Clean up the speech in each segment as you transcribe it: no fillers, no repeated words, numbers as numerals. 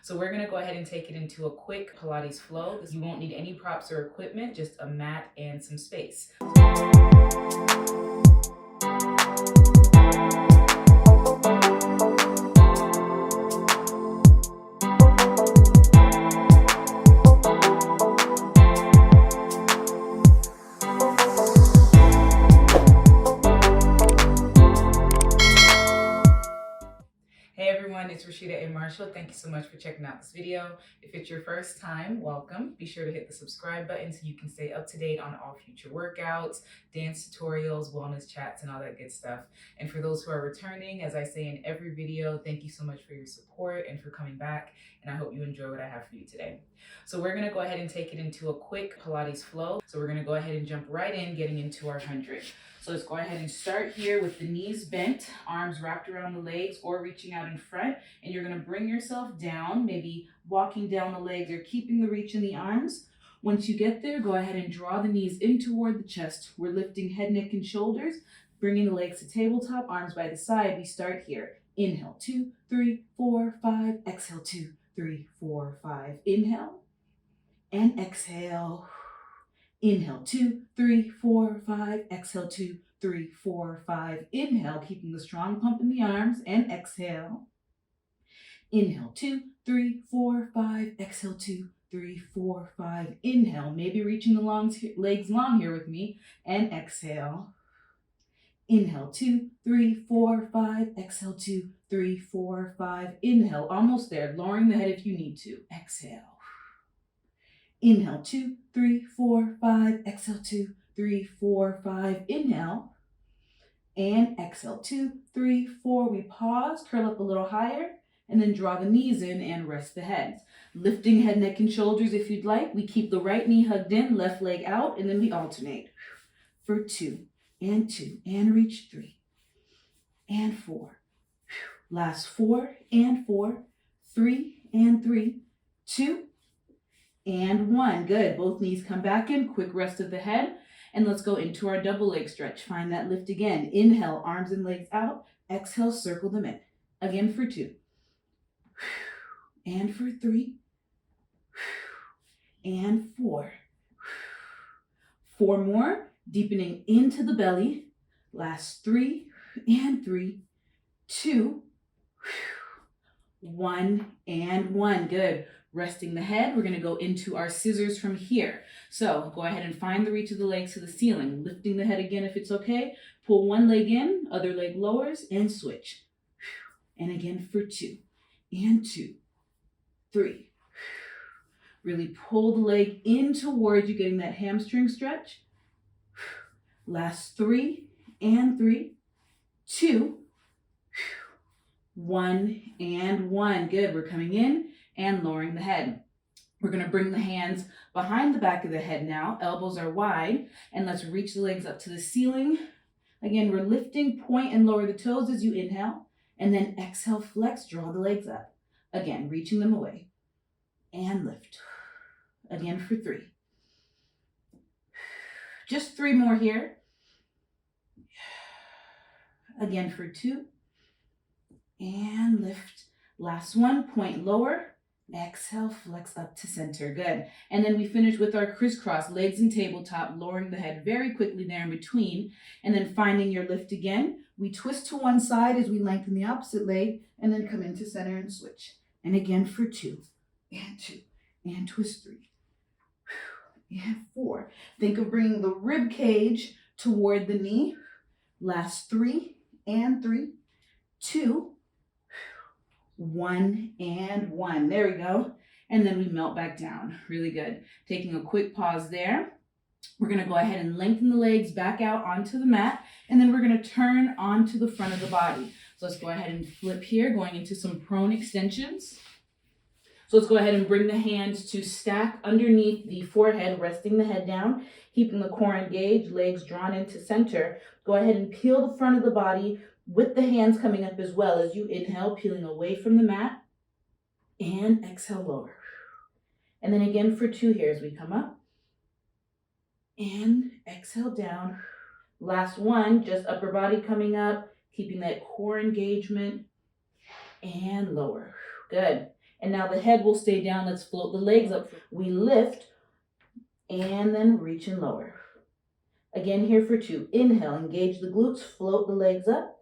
So we're gonna go ahead and take it into a quick Pilates flow. You won't need any props or equipment, just a mat and some space. Hey everyone, it's Rashida and Marshall. Thank you so much for checking out this video. If it's your first time, welcome. Be sure to hit the subscribe button so you can stay up to date on all future workouts, dance tutorials, wellness chats, and all that good stuff. And for those who are returning, as I say in every video, thank you so much for your support and for coming back. And I hope you enjoy what I have for you today. So we're gonna go ahead and take it into a quick Pilates flow. So we're gonna go ahead and jump right in, getting into our 100. So let's go ahead and start here with the knees bent, arms wrapped around the legs or reaching out in front. And you're gonna bring yourself down, maybe walking down the legs or keeping the reach in the arms. Once you get there, go ahead and draw the knees in toward the chest. We're lifting head, neck, and shoulders, bringing the legs to tabletop, arms by the side. We start here. Inhale, 2, 3, 4, 5. Exhale, 2, 3, 4, 5. Inhale and exhale. Inhale, 2, 3, 4, 5. Exhale, 2, 3, 4, 5. Inhale, keeping the strong pump in the arms, and exhale. Inhale, 2, 3, 4, 5. Exhale, 2, 3, 4, 5. Inhale, maybe reaching the legs long here with me, and exhale. Inhale, 2, 3, 4, 5. Exhale, 2, 3, 4, 5. Inhale, almost there, lowering the head if you need to. Exhale. Inhale, 2, 3, 4, 5. Exhale, 2, 3, 4, 5. Inhale and exhale, 2, 3, 4. We pause, curl up a little higher, and then draw the knees in and rest the heads. Lifting head, neck, and shoulders if you'd like. We keep the right knee hugged in, left leg out, and then we alternate for 2 and reach 3 and 4. Last 4 and 4, 3 and 3, 2 and 1. Good. Both knees come back in. Quick rest of the head. And let's go into our double leg stretch. Find that lift again. Inhale, arms and legs out. Exhale, circle them in. Again for 2. And for 3. And 4. 4 more. Deepening into the belly. Last 3 and 3. 2. 1 and 1. Good. Resting the head, we're going to go into our scissors from here. So go ahead and find the reach of the legs to the ceiling. Lifting the head again if it's okay. Pull one leg in, other leg lowers, and switch. And again for 2 and 2, 3. Really pull the leg in towards you, getting that hamstring stretch. Last 3 and 3, 2, 1 and 1. Good. We're coming in and lowering the head. We're going to bring the hands behind the back of the head now. Elbows are wide, and let's reach the legs up to the ceiling. Again, we're lifting, point and lower the toes as you inhale, and then exhale, flex, draw the legs up. Again, reaching them away, and lift. Again for 3. Just 3 more here. Again for 2, and lift. Last one, point lower. Exhale, flex up to center. Good. And then we finish with our crisscross, legs and tabletop, lowering the head very quickly there in between. And then finding your lift again. We twist to one side as we lengthen the opposite leg, and then come into center and switch. And again for 2 and 2 and twist 3 and 4. Think of bringing the rib cage toward the knee. Last 3 and 3, 2, 1 and 1. There we go. And then we melt back down. Really good. Taking a quick pause there. We're going to go ahead and lengthen the legs back out onto the mat. And then we're going to turn onto the front of the body. So let's go ahead and flip here, going into some prone extensions. So let's go ahead and bring the hands to stack underneath the forehead, resting the head down, keeping the core engaged, legs drawn into center. Go ahead and peel the front of the body with the hands coming up as well as you inhale, peeling away from the mat, and exhale, lower. And then again for 2 here as we come up, and exhale down. Last one, just upper body coming up, keeping that core engagement, and lower. Good. And now the head will stay down. Let's float the legs up. We lift and then reach and lower. Again, here for 2. Inhale, engage the glutes, float the legs up.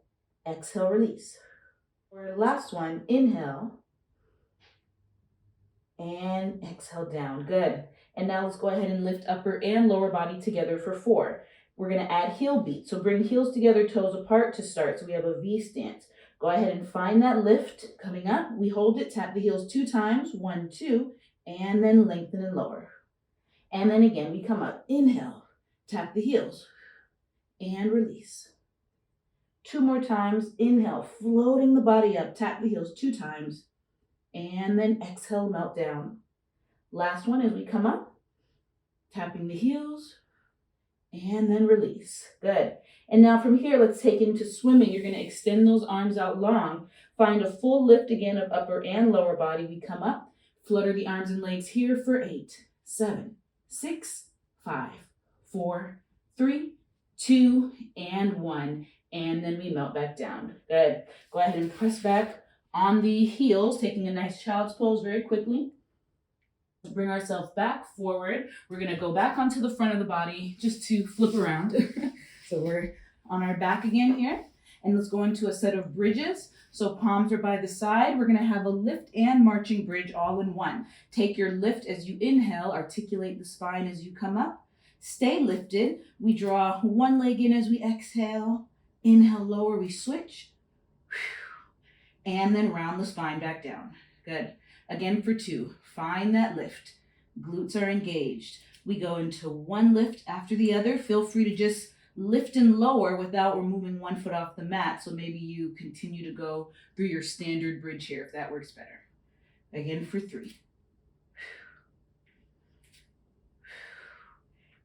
Exhale, release. For our last one, inhale and exhale down. Good. And now let's go ahead and lift upper and lower body together for 4. We're going to add heel beat. So bring heels together, toes apart to start. So we have a V stance. Go ahead and find that lift coming up. We hold it, tap the heels 2 times, 1, 2, and then lengthen and lower. And then again, we come up. Inhale, tap the heels, and release. 2 more times. Inhale, floating the body up, tap the heels 2 times, and then exhale, melt down. Last one as we come up, tapping the heels, and then release. Good. And now from here, let's take into swimming. You're going to extend those arms out long. Find a full lift again of upper and lower body. We come up, flutter the arms and legs here for 8, 7, 6, 5, 4, 3, 2, and 1. And then we melt back down. Good. Go ahead and press back on the heels, taking a nice child's pose very quickly. Bring ourselves back forward. We're going to go back onto the front of the body just to flip around. So we're on our back again here. And let's go into a set of bridges. So palms are by the side. We're going to have a lift and marching bridge all in one. Take your lift as you inhale. Articulate the spine as you come up. Stay lifted. We draw one leg in as we exhale. Inhale, lower, we switch. And then round the spine back down. Good. Again for 2. Find that lift. Glutes are engaged. We go into one lift after the other. Feel free to just lift and lower without removing one foot off the mat. So maybe you continue to go through your standard bridge here if that works better. Again for 3.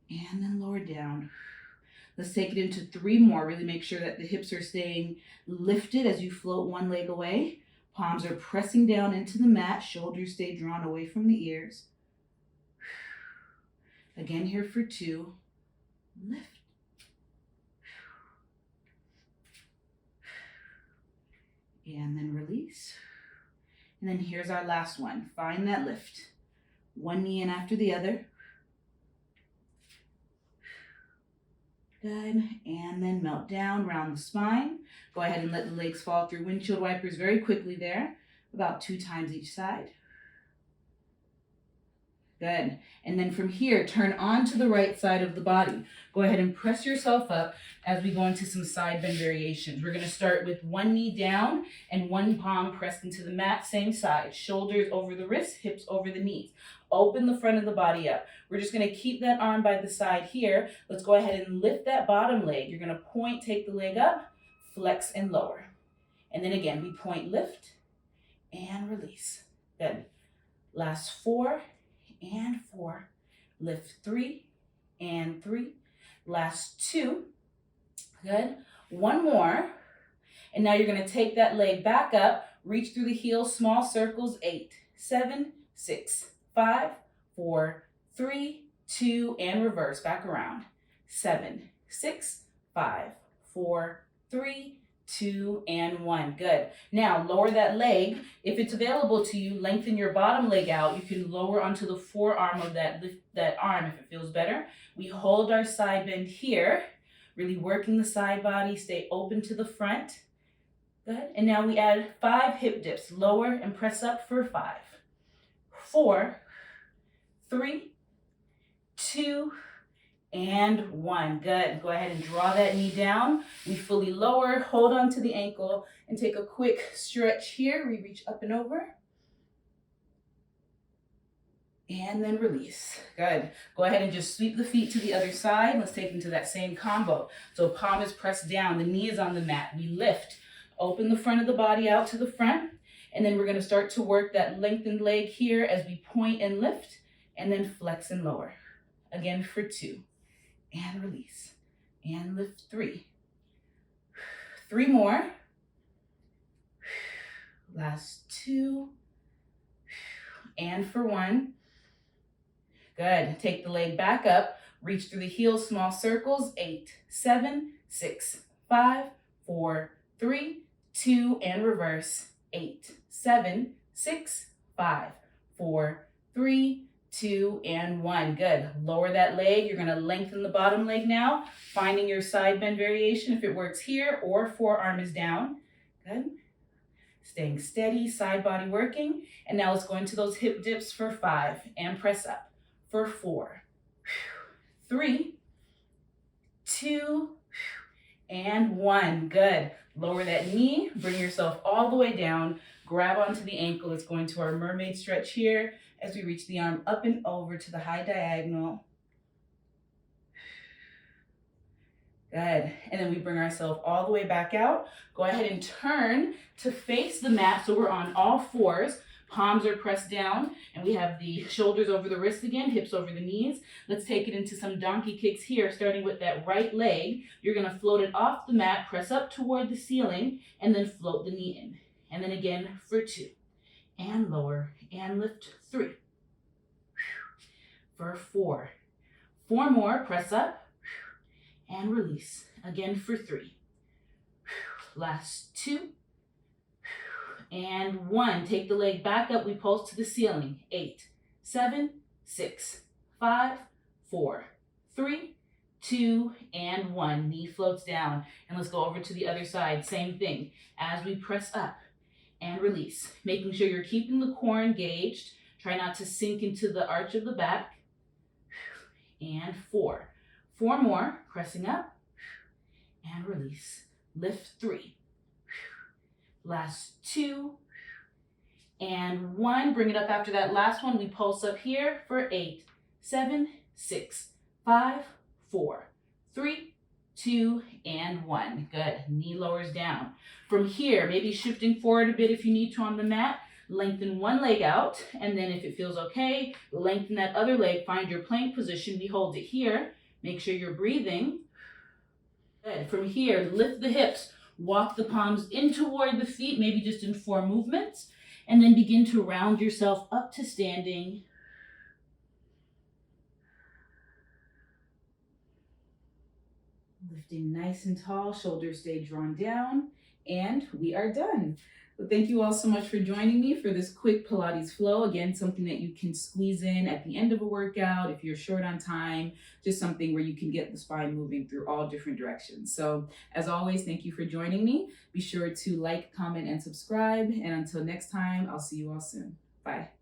And then lower down. Let's take it into 3 more. Really make sure that the hips are staying lifted as you float one leg away. Palms are pressing down into the mat. Shoulders stay drawn away from the ears. Again here for 2. Lift. And then release. And then here's our last one. Find that lift. One knee in after the other. Good. And then melt down, round the spine. Go ahead and let the legs fall through windshield wipers very quickly there. About 2 times each side. Good. And then from here, turn onto the right side of the body. Go ahead and press yourself up as we go into some side bend variations. We're going to start with one knee down and one palm pressed into the mat, same side. Shoulders over the wrists, hips over the knees. Open the front of the body up. We're just going to keep that arm by the side here. Let's go ahead and lift that bottom leg. You're going to point, take the leg up, flex and lower. And then again, we point, lift and release. Good. Last 4 and 4. Lift 3 and 3. Last 2. Good. One more. And now you're going to take that leg back up, reach through the heels, small circles, 8, 7, 6, 5, 4, 3, 2, and reverse back around. 7, 6, 5, 4, 3, 2, and 1. Good. Now lower that leg. If it's available to you, lengthen your bottom leg out. You can lower onto the forearm of that arm if it feels better. We hold our side bend here, really working the side body. Stay open to the front. Good. And now we add 5 hip dips. Lower and press up for 5, 4, 3, 2, and 1. Good. Go ahead and draw that knee down. We fully lower, hold on to the ankle, and take a quick stretch here. We reach up and over. And then release. Good. Go ahead and just sweep the feet to the other side. Let's take them to that same combo. So palm is pressed down. The knee is on the mat. We lift. Open the front of the body out to the front. And then we're going to start to work that lengthened leg here as we point and lift. And then flex and lower. Again for 2. And release. And lift 3. 3 more. Last 2. And for 1. Good. Take the leg back up. Reach through the heels, small circles. 8, 7, 6, 5, 4, 3, 2, and reverse. 8, 7, 6, 5, 4, 3, 2, and 1. Good. Lower that leg. You're going to lengthen the bottom leg now, finding your side bend variation if it works here, or forearm is down. Good. Staying steady, side body working. And now let's go into those hip dips for 5 and press up for 4, 3, 2, and 1. Good. Lower that knee, bring yourself all the way down, grab onto the ankle. Let's go into our mermaid stretch here as we reach the arm up and over to the high diagonal. Good. And then we bring ourselves all the way back out. Go ahead and turn to face the mat so we're on all fours. Palms are pressed down, and we have the shoulders over the wrists again, hips over the knees. Let's take it into some donkey kicks here, starting with that right leg. You're going to float it off the mat, press up toward the ceiling, and then float the knee in. And then again for 2. And lower, and lift 3. For 4. 4 more, press up, and release. Again for 3. Last 2. And 1. Take the leg back up. We pulse to the ceiling. 8, 7, 6, 5, 4, 3, 2, and 1. Knee floats down. And let's go over to the other side. Same thing. As we press up and release. Making sure you're keeping the core engaged. Try not to sink into the arch of the back. And 4. 4 more. Pressing up and release. Lift 3. Last 2, and 1. Bring it up after that last one. We pulse up here for 8, 7, 6, 5, 4, 3, 2, and 1. Good. Knee lowers down. From here, maybe shifting forward a bit if you need to on the mat. Lengthen one leg out, and then if it feels okay, lengthen that other leg. Find your plank position. We hold it here. Make sure you're breathing. Good. From here, lift the hips. Walk the palms in toward the feet, maybe just in 4 movements, and then begin to round yourself up to standing. Lifting nice and tall, shoulders stay drawn down, and we are done. Well, thank you all so much for joining me for this quick Pilates flow. Again, something that you can squeeze in at the end of a workout if you're short on time, just something where you can get the spine moving through all different directions. So as always, thank you for joining me. Be sure to like, comment, and subscribe. And until next time, I'll see you all soon. Bye.